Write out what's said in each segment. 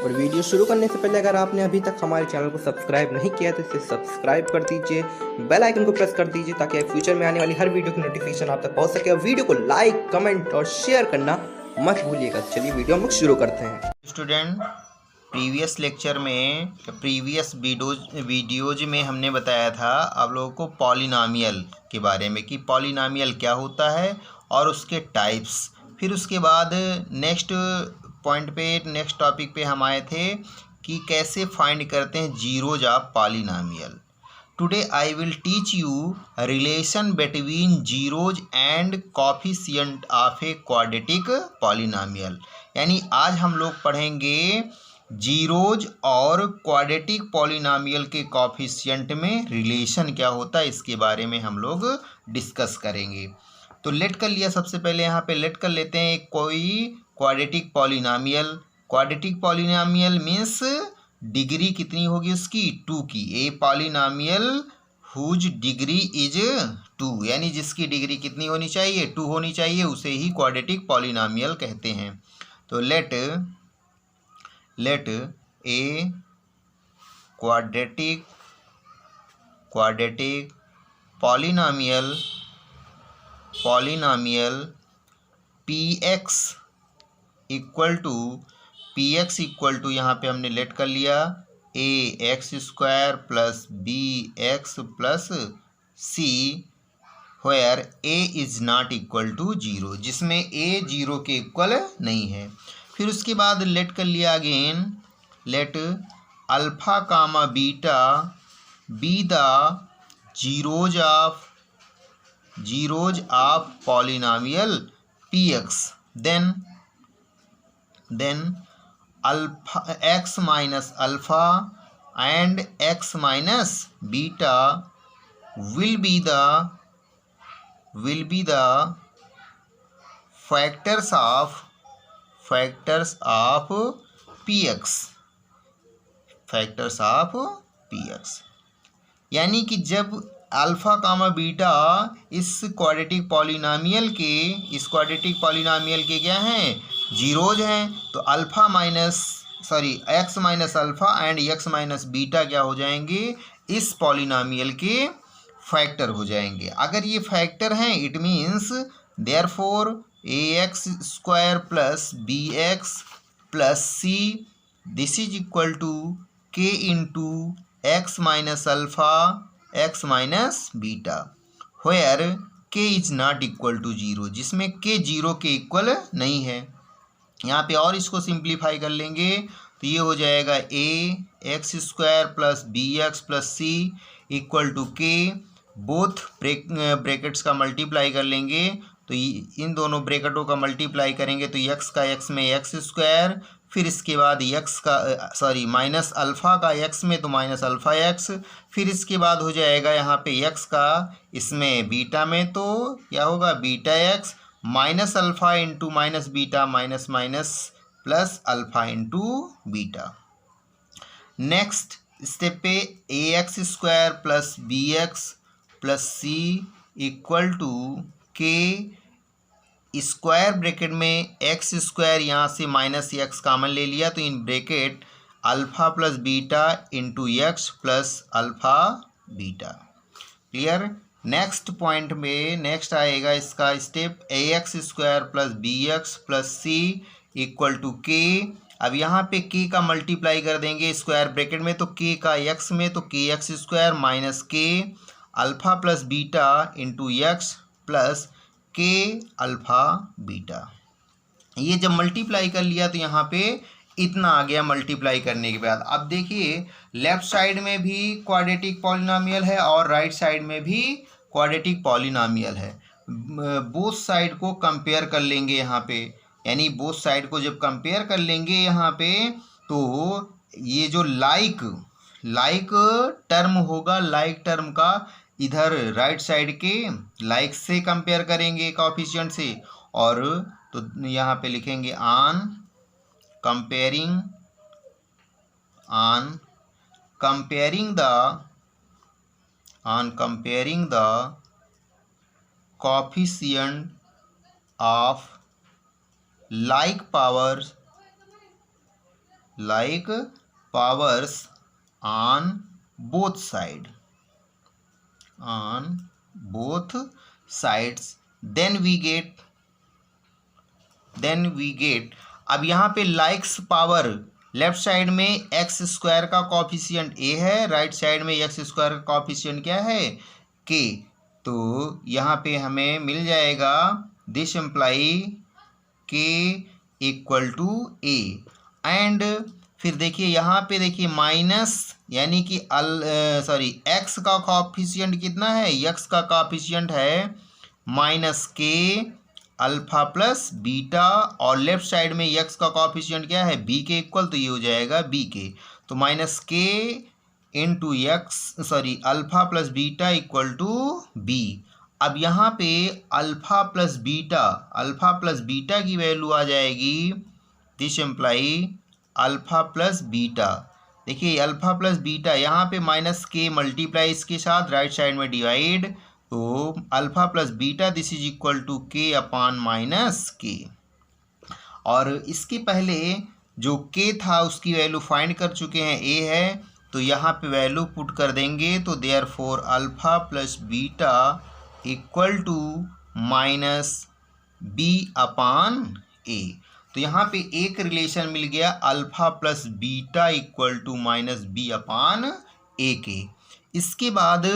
और वीडियो शुरू करने से पहले अगर आपने अभी तक हमारे चैनल को सब्सक्राइब नहीं किया तो इसे सब्सक्राइब कर दीजिए, बेल आइकन को प्रेस कर दीजिए ताकि फ्यूचर में आने वाली हर वीडियो की नोटिफिकेशन आप तक पहुंच सके। और वीडियो को लाइक, कमेंट और शेयर करना मत भूलिएगा। चलिए वीडियो हम लोग शुरू करते हैं। स्टूडेंट, प्रीवियस लेक्चर में प्रीवियस वीडियोज में हमने बताया था आप लोगों को पॉलिनॉमियल के बारे में कि पॉलिनॉमियल क्या होता है और उसके टाइप्स। फिर उसके बाद नेक्स्ट पॉइंट पे नेक्स्ट टॉपिक पे हम आए थे कि कैसे फाइंड करते हैं zeros of polynomial. Today I will teach you relation between zeros and coefficient of A quadratic polynomial. यानी आज हम लोग पढ़ेंगे जीरोज और क्वाड्रेटिक पॉलिनॉमियल के कोफिशिएंट में रिलेशन क्या होता है, इसके बारे में हम लोग डिस्कस करेंगे। तो लेट कर लिया, सबसे पहले यहाँ पे लेट कर लेते हैं कोई quadratic polynomial. Quadratic polynomial means degree कितनी होगी उसकी, 2 की। ए पॉलिनॉमियल हुज डिग्री इज 2, यानी जिसकी डिग्री कितनी होनी चाहिए, 2 होनी चाहिए, उसे ही क्वाड्रेटिक पॉलिनॉमियल कहते हैं। तो let a quadratic polynomial P x equal to यहाँ पे हमने लेट कर लिया a x square plus b x plus c, where a is not equal to 0, जिसमें ए 0 के इक्वल नहीं है। फिर उसके बाद लेट कर लिया again let alpha comma beta be the zeros of polynomial P X, then alpha X minus alpha and X minus beta will be the factors of px, यानी कि जब अल्फ़ा कामा बीटा इस quadratic polynomial के क्या हैं, zeros हैं, तो X minus alpha and X minus beta क्या हो जाएंगे, इस पॉलिनॉमियल के फैक्टर हो जाएंगे। अगर ये फैक्टर हैं it means therefore a x square plus b x plus c this is equal to k into x minus alpha x minus beta, where k is not equal to 0, जिसमें के 0 के equal नहीं है। यहाँ पे और इसको सिंप्लीफाई कर लेंगे तो ये हो जाएगा a x square plus b x plus c equal to k, both brackets का मल्टीप्लाई कर लेंगे तो इन दोनों ब्रैकेटों का मल्टीप्लाई करेंगे तो एक्स का एक्स में एक्स स्क्वायर, फिर इसके बाद माइनस अल्फ़ा का एक्स में तो माइनस अल्फ़ा एक्स, फिर इसके बाद हो जाएगा यहाँ पे एक्स का इसमें बीटा में तो क्या होगा beta x minus alpha into minus beta minus minus plus alpha into beta. Next step पे a x square plus b x plus c equal to k square bracket में एक्स स्क्वायर यहाँ से minus x common ले लिया तो in bracket alpha plus beta into x plus alpha beta. Clear. Next point में next आएगा इसका step a x square plus b x plus c equal to के। अब यहाँ पे के का मल्टीप्लाई कर देंगे स्क्वायर ब्रैकेट में तो के का एक्स में तो के एक्स स्क्वायर माइनस के alpha plus beta into x plus के अल्फ़ा बीटा। ये जब मल्टीप्लाई कर लिया तो यहाँ पे इतना आ गया मल्टीप्लाई करने के बाद। अब देखिए लेफ्ट साइड में भी क्वाड्रेटिक पॉलिनॉमियल है और राइट साइड में भी क्वाड्रेटिक पॉलिनॉमियल है। बोथ साइड को कंपेयर कर लेंगे यहाँ पे, यानी बोथ साइड को जब कंपेयर कर लेंगे यहाँ पे तो ये जो लाइक टर्म होगा, लाइक टर्म का इधर राइट साइड के लाइक से कंपेयर करेंगे कोएफिशिएंट से, और तो यहाँ पे लिखेंगे on comparing the coefficient of like powers like powers on both sides, then we get अब यहाँ पे लाइक्स पावर लेफ्ट साइड में एक्स स्क्वायर का कॉफिशिएंट ए है, राइट साइड में एक्स स्क्वायर का कॉफिशिएंट क्या है के। तो यहाँ पे हमें मिल जाएगा दिस इम्प्लाई के इक्वल टू ए। एंड फिर देखिए यहाँ पे देखिए माइनस यानी कि एक्स का कॉफिशिएंट कितना है, एक्स का कॉफिशिएंट है माइनस के अल्फा प्लस बीटा, और लेफ्ट साइड में एक्स का कॉफिशिएंट क्या है बी के इक्वल, तो ये हो जाएगा बी के। तो minus K into alpha plus beta equal to B. अब यहाँ पे अल्फा प्लस बीटा की वैल्यू आ जाएगी this imply alpha plus beta. देखिए अल्फा प्लस बीटा यहाँ पे माइनस के मल्टीप्लाई इसके साथ राइट साइड में डिवाइड, तो alpha plus beta this is equal to K upon minus K. और इसके पहले जो के था उसकी वैल्यू फाइंड कर चुके हैं, ए है, तो यहाँ पे वैल्यू पुट कर देंगे, तो therefore alpha plus beta equal to minus b upon a. तो यहाँ पे एक रिलेशन मिल गया alpha plus beta equal to minus b upon a के। इसके बाद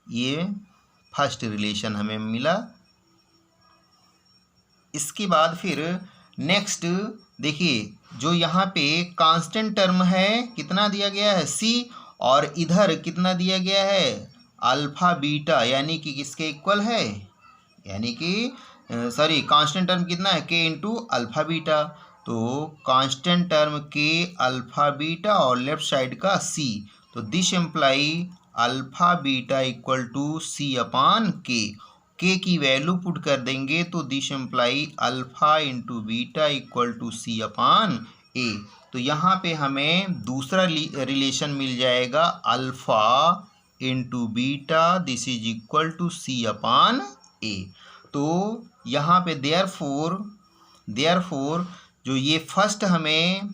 ये फर्स्ट रिलेशन हमें मिला। इसके बाद फिर नेक्स्ट देखिए जो यहाँ पे कांस्टेंट टर्म है कितना दिया गया है सी, और इधर कितना दिया गया है अल्फा बीटा, यानी कि किसके इक्वल है, यानी कि कांस्टेंट टर्म कितना है के इंटू अल्फा बीटा। तो कांस्टेंट टर्म के अल्फा बीटा और लेफ्ट साइड का सी, तो this imply alpha beta equal to C upon के की वैल्यू पुट कर देंगे, तो this imply alpha into beta equal to C upon a. तो यहाँ पे हमें दूसरा रिलेशन मिल जाएगा alpha into beta this is equal to C upon a. तो यहाँ पे देयरफॉर जो ये फर्स्ट हमें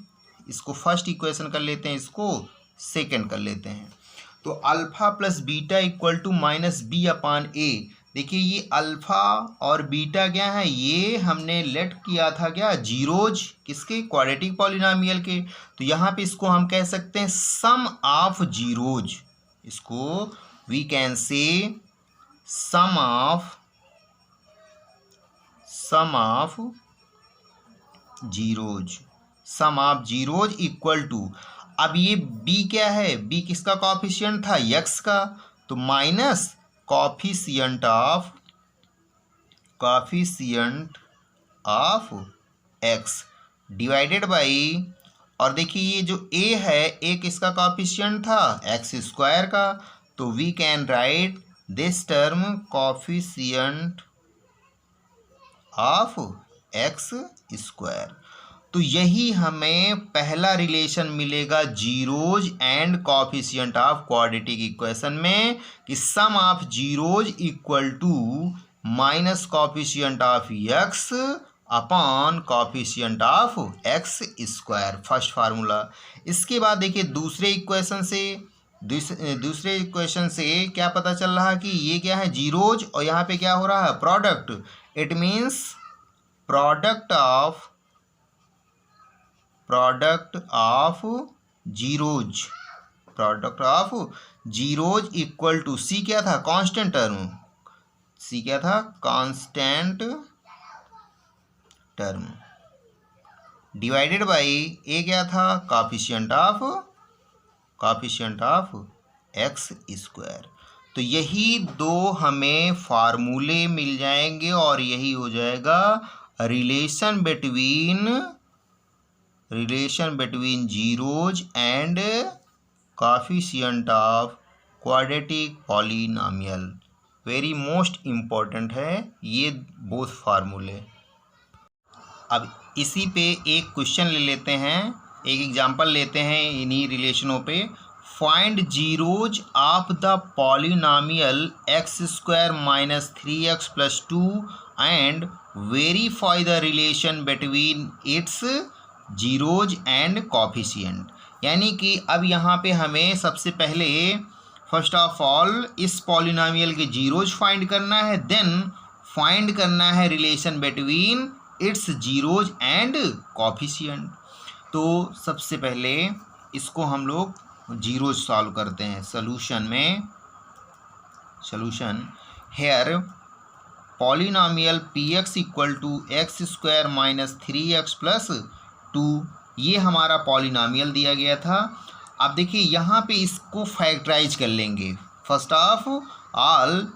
इसको फर्स्ट इक्वेशन कर लेते हैं, इसको सेकंड कर लेते हैं। तो alpha plus beta equal to minus b upon a. देखिए ये अल्फा और बीटा क्या है, ये हमने लेट किया था क्या जीरोज किसके क्वाड्रेटिक पॉलिनोमियल के। तो यहाँ पे इसको हम कह सकते हैं सम ऑफ जीरोज, इसको we can say sum of zeros equal to, अब ये b क्या है, b किसका कॉफिशिएंट था x का, तो minus coefficient of x divided by, और देखिए ये जो a है a किसका कॉफिशिएंट था x स्क्वायर का, तो we can write this term coefficient of x square. तो यही हमें पहला रिलेशन मिलेगा zeros and coefficient of quadratic equation में, कि sum of zeros equal to minus coefficient of x upon coefficient of x square, first formula. इसके बाद देखिए दूसरे इक्वेशन से क्या पता चल रहा कि ये क्या है जीरोज, और यहाँ पे क्या हो रहा है product, it means product of zeros equal to c क्या था constant term divided by a क्या था कॉफिशिएंट ऑफ एक्स स्क्वायर। तो यही दो हमें फार्मूले मिल जाएंगे और यही हो जाएगा relation between zeros and coefficient of quadratic polynomial. Very most important है ये बोथ फार्मूले। अब इसी पे एक क्वेश्चन ले लेते हैं, एक एग्जांपल लेते हैं इन्हीं रिलेशनों पे। Find zeros of the polynomial x square minus 3x plus 2 and verify the relation between its zeros and coefficient. यानी कि अब यहाँ पे हमें सबसे पहले फर्स्ट ऑफ ऑल इस पॉलिनोमियल के जीरोज फाइंड करना है, देन फाइंड करना है relation between its zeros and coefficient. तो सबसे पहले इसको हम लोग जीरोज सॉल्व करते हैं। Solution here polynomial px equal to X square minus 3x plus 2, ये हमारा पॉलिनोमियल दिया गया था। अब देखिए यहाँ पे इसको फैक्टराइज कर लेंगे। फर्स्ट ऑफ ऑल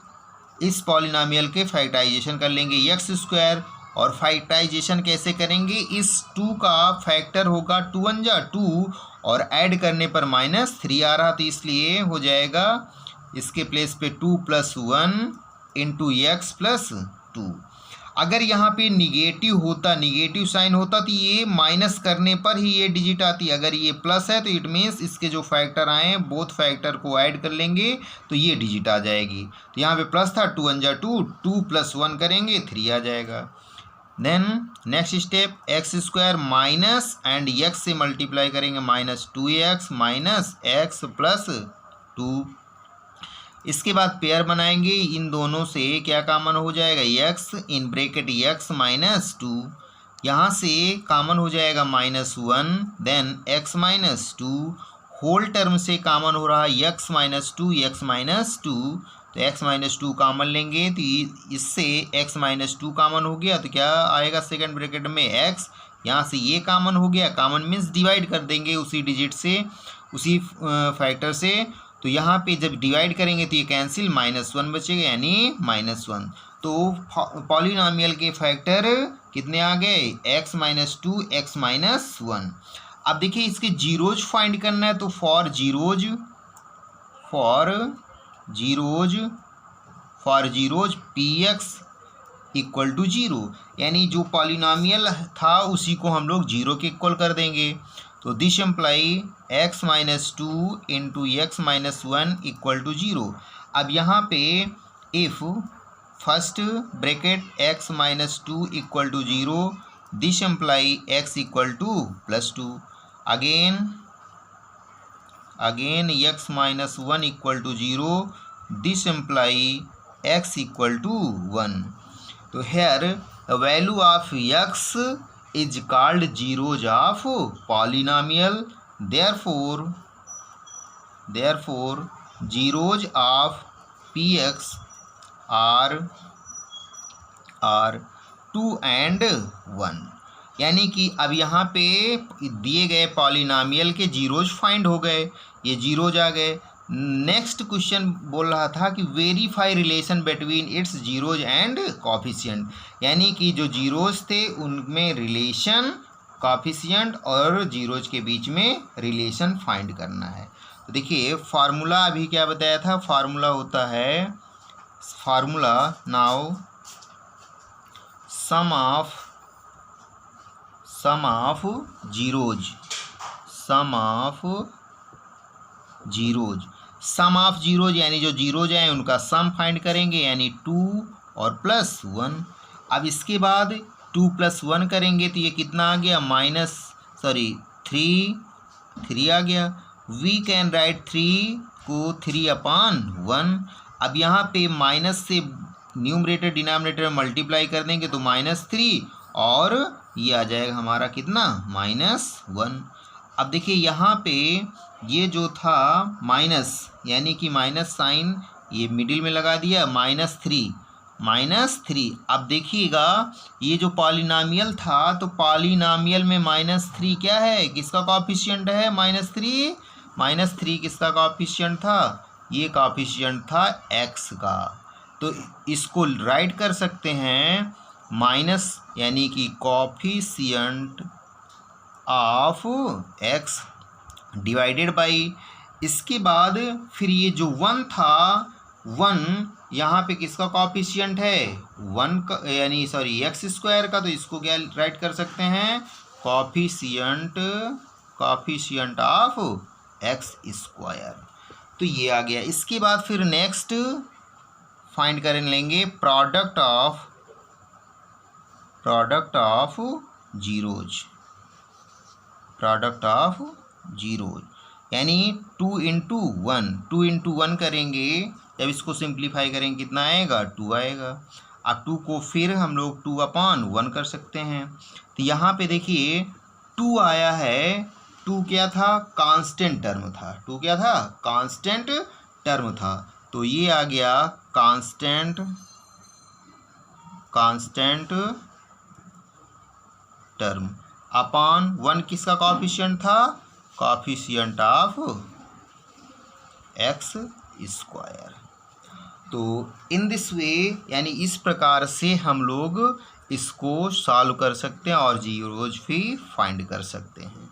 इस पॉलिनोमियल के फैक्टराइजेशन कर लेंगे एक्स स्क्वायर, और फैक्टराइजेशन कैसे करेंगे, इस 2 का फैक्टर होगा 2 × 2 और ऐड करने पर -3 आ रहा, तो इसलिए हो जाएगा इसके प्लेस पे 2 + 1 इंटू एक्स प्लस 2। अगर यहाँ पे निगेटिव होता, निगेटिव साइन होता, तो ये माइनस करने पर ही ये डिजिट आती। अगर ये प्लस है तो इट मीन्स इसके जो फैक्टर आए हैं बोथ फैक्टर को ऐड कर लेंगे तो ये डिजिट आ जाएगी। तो यहाँ पे प्लस था, 2 × 2, 2 + 1 करेंगे 3 आ जाएगा। Then next step X square minus and X से मल्टीप्लाई करेंगे -2x माइनस एक्स प्लस 2। इसके बाद पेयर बनाएंगे, इन दोनों से क्या कॉमन हो जाएगा, x in bracket x minus 2, यहाँ से कॉमन हो जाएगा -1, then x minus 2, whole term से कॉमन हो रहा है x माइनस 2, तो x माइनस 2 कॉमन लेंगे तो इससे x माइनस 2 कॉमन हो गया, तो क्या आएगा सेकंड ब्रैकेट में x, यहाँ से ये कॉमन हो गया, कॉमन मीन्स डिवाइड कर देंगे उसी डिजिट से, उसी फैक्टर से। तो यहाँ पे जब डिवाइड करेंगे तो ये कैंसिल, -1 बचेगा यानी -1। तो पॉलिनोमियल के फैक्टर कितने आ गए, x माइनस 2, x माइनस 1। अब देखिए इसके जीरोज फाइंड करना है, तो for zeros px equal to 0, यानी जो पॉलिनोमियल था उसी को हम लोग 0 के इक्वल कर देंगे। तो this imply x minus 2 into x minus 1 equal to 0। अब यहाँ पे if first bracket x minus 2 equal to 0, this imply x equal to +2, again x minus 1 equal to 0, this imply x equal to 1। तो here the value of x is called zeros of polynomial, therefore zeros of px are 2 and 1। यानी कि अब यहाँ पे दिए गए polynomial के zeros find हो गए, ये जीरोज आ गए। नेक्स्ट क्वेश्चन बोल रहा था कि verify relation between its zeros and coefficient, यानी कि जो जीरोज थे उनमें रिलेशन, कॉफिशिएंट और जीरोज के बीच में रिलेशन फाइंड करना है। तो देखिए फार्मूला अभी क्या बताया था, फार्मूला होता है, formula now sum of zeros यानी जो जीरोज हैं उनका सम फाइंड करेंगे, यानी 2 और +1। अब इसके बाद 2 + 1 करेंगे तो ये कितना आ गया, 3 आ गया। वी कैन राइट 3 को 3/1। अब यहाँ पे माइनस से न्यूमरेटर डिनोमिनेटर मल्टीप्लाई कर देंगे तो -3, और ये आ जाएगा हमारा कितना, -1। अब देखिए यहाँ पे ये जो था माइनस, यानी कि माइनस साइन ये मिडिल में लगा दिया, -3। अब देखिएगा ये जो पॉलिनोमियल था, तो पॉलिनोमियल में -3 क्या है, किसका कॉफिशिएंट है, -3 किसका कॉफिशिएंट था, ये कॉफिशिएंट था x का। तो इसको राइट कर सकते हैं माइनस, यानी कि coefficient of x divided by, इसके बाद फिर ये जो 1 था, 1 यहाँ पे किसका कॉफिशिएंट है, 1 का, यानी सॉरी x स्क्वायर का, तो इसको क्या राइट कर सकते हैं, कॉफिशिएंट ऑफ x स्क्वायर। तो ये आ गया। इसके बाद फिर नेक्स्ट फाइंड कर लेंगे product of zeros. Product of zero, यानी 2 इंटू 1, 2 इंटू 1 करेंगे, जब इसको सिंप्लीफाई करेंगे कितना आएगा, 2 आएगा। अब 2 को फिर हम लोग 2/1 कर सकते हैं। तो यहाँ पे देखिए 2 आया है, 2 क्या था, कांस्टेंट टर्म था। 2 क्या था, कांस्टेंट टर्म था, तो ये आ गया कांस्टेंट टर्म अपॉन 1 किसका कॉफिशिएंट था, कॉफिशिएंट ऑफ एक्स स्क्वायर। तो इन दिस वे, यानी इस प्रकार से हम लोग इसको सॉल्व कर सकते हैं और जीरोज भी फाइंड कर सकते हैं।